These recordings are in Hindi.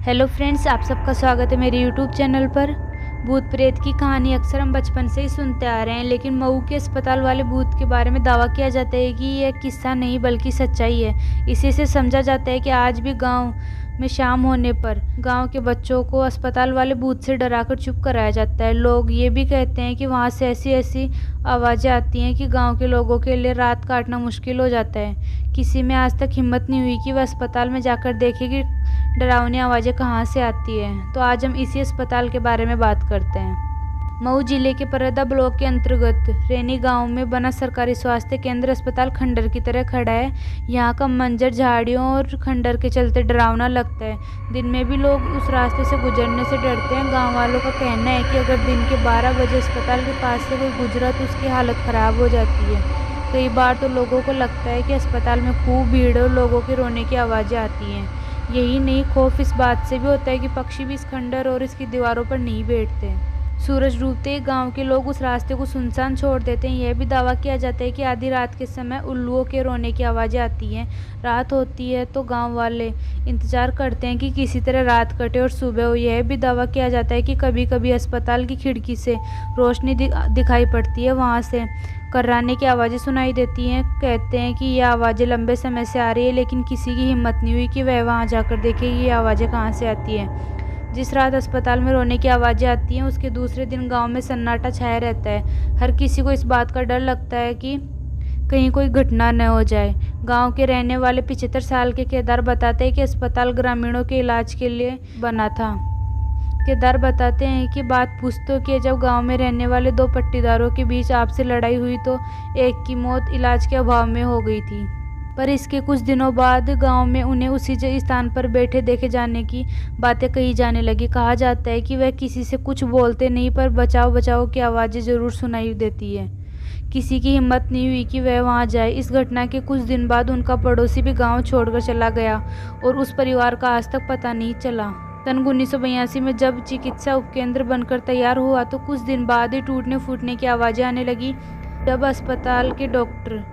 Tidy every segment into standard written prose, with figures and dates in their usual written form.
हेलो फ्रेंड्स, आप सबका स्वागत है मेरे यूट्यूब चैनल पर। भूत प्रेत की कहानी अक्सर हम बचपन से ही सुनते आ रहे हैं, लेकिन मऊ के अस्पताल वाले भूत के बारे में दावा किया जाता है कि यह किस्सा नहीं बल्कि सच्चाई है। इसी से समझा जाता है कि आज भी गांव में शाम होने पर गांव के बच्चों को अस्पताल वाले भूत से डराकर चुप कराया जाता है। लोग ये भी कहते हैं कि वहां से ऐसी ऐसी आवाज़ें आती हैं कि गांव के लोगों के लिए रात काटना मुश्किल हो जाता है। किसी में आज तक हिम्मत नहीं हुई कि वह अस्पताल में जाकर देखे कि डरावनी आवाज़ें कहाँ से आती है। तो आज हम इसी अस्पताल के बारे में बात करते हैं। मऊ जिले के परदा ब्लॉक के अंतर्गत रेनी गांव में बना सरकारी स्वास्थ्य केंद्र अस्पताल खंडर की तरह खड़ा है। यहाँ का मंजर झाड़ियों और खंडर के चलते डरावना लगता है। दिन में भी लोग उस रास्ते से गुजरने से डरते हैं। गांव वालों का कहना है कि अगर दिन के 12 बजे अस्पताल के पास से कोई गुजरा तो उसकी हालत ख़राब हो जाती है। कई बार तो लोगों को लगता है कि अस्पताल में खूब भीड़ और लोगों के रोने की आवाज़ें आती हैं। यही नहीं, खौफ इस बात से भी होता है कि पक्षी भी इस खंडर और इसकी दीवारों पर नहीं बैठते। सूरज डूबते ही गांव के लोग उस रास्ते को सुनसान छोड़ देते हैं। यह भी दावा किया जाता है कि आधी रात के समय उल्लुओं के रोने की आवाज़ें आती हैं। रात होती है तो गांव वाले इंतजार करते हैं कि किसी तरह रात कटे और सुबह हो। यह भी दावा किया जाता है कि कभी कभी अस्पताल की खिड़की से रोशनी दिखाई पड़ती है, वहां से कर्राने की आवाज़ें सुनाई देती हैं। कहते हैं कि यह आवाज़ें लंबे समय से आ रही है, लेकिन किसी की हिम्मत नहीं हुई कि वह वहां जाकर देखे कि ये आवाज़ें कहाँ से आती हैं। जिस रात अस्पताल में रोने की आवाज़ें आती हैं, उसके दूसरे दिन गांव में सन्नाटा छाया रहता है। हर किसी को इस बात का डर लगता है कि कहीं कोई घटना न हो जाए। गांव के रहने वाले 75 साल के केदार बताते हैं कि अस्पताल ग्रामीणों के इलाज के लिए बना था। केदार बताते हैं कि बात पूछते कि जब गांव में रहने वाले 2 पट्टीदारों के बीच आपसी लड़ाई हुई तो एक की मौत इलाज के अभाव में हो गई थी। पर इसके कुछ दिनों बाद गांव में उन्हें उसी स्थान पर बैठे देखे जाने की बातें कही जाने लगी। कहा जाता है कि वह किसी से कुछ बोलते नहीं, पर बचाओ बचाओ की आवाज़ें ज़रूर सुनाई देती है। किसी की हिम्मत नहीं हुई कि वह वहां जाए। इस घटना के कुछ दिन बाद उनका पड़ोसी भी गांव छोड़कर चला गया और उस परिवार का आज तक पता नहीं चला। सन 1982 में जब चिकित्सा उपकेंद्र बनकर तैयार हुआ तो कुछ दिन बाद ही टूटने फूटने की आवाज़ें आने लगी। जब अस्पताल के डॉक्टर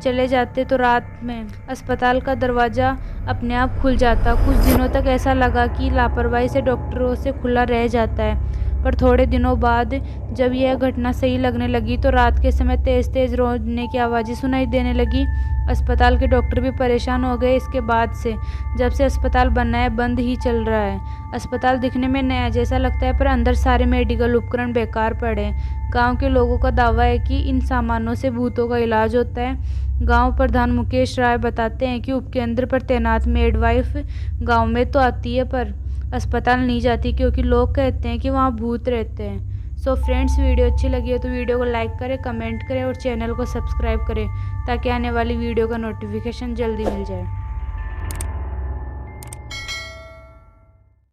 चले जाते तो रात में अस्पताल का दरवाज़ा अपने आप खुल जाता। कुछ दिनों तक ऐसा लगा कि लापरवाही से डॉक्टरों से खुला रह जाता है, पर थोड़े दिनों बाद जब यह घटना सही लगने लगी तो रात के समय तेज़ तेज़ रोने की आवाज़ें सुनाई देने लगी। अस्पताल के डॉक्टर भी परेशान हो गए। इसके बाद से जब से अस्पताल बना है बंद ही चल रहा है। अस्पताल दिखने में नया जैसा लगता है, पर अंदर सारे मेडिकल उपकरण बेकार पड़े हैं। गांव के लोगों का दावा है कि इन सामानों से भूतों का इलाज होता है। गांव प्रधान मुकेश राय बताते हैं कि उपकेंद्र पर तैनात मेडवाइफ गांव में तो आती है पर अस्पताल नहीं जाती, क्योंकि लोग कहते हैं कि वहाँ भूत रहते हैं। सो फ्रेंड्स, वीडियो अच्छी लगी है तो वीडियो को लाइक करें, कमेंट करें और चैनल को सब्सक्राइब करें ताकि आने वाली वीडियो का नोटिफिकेशन जल्दी मिल जाए।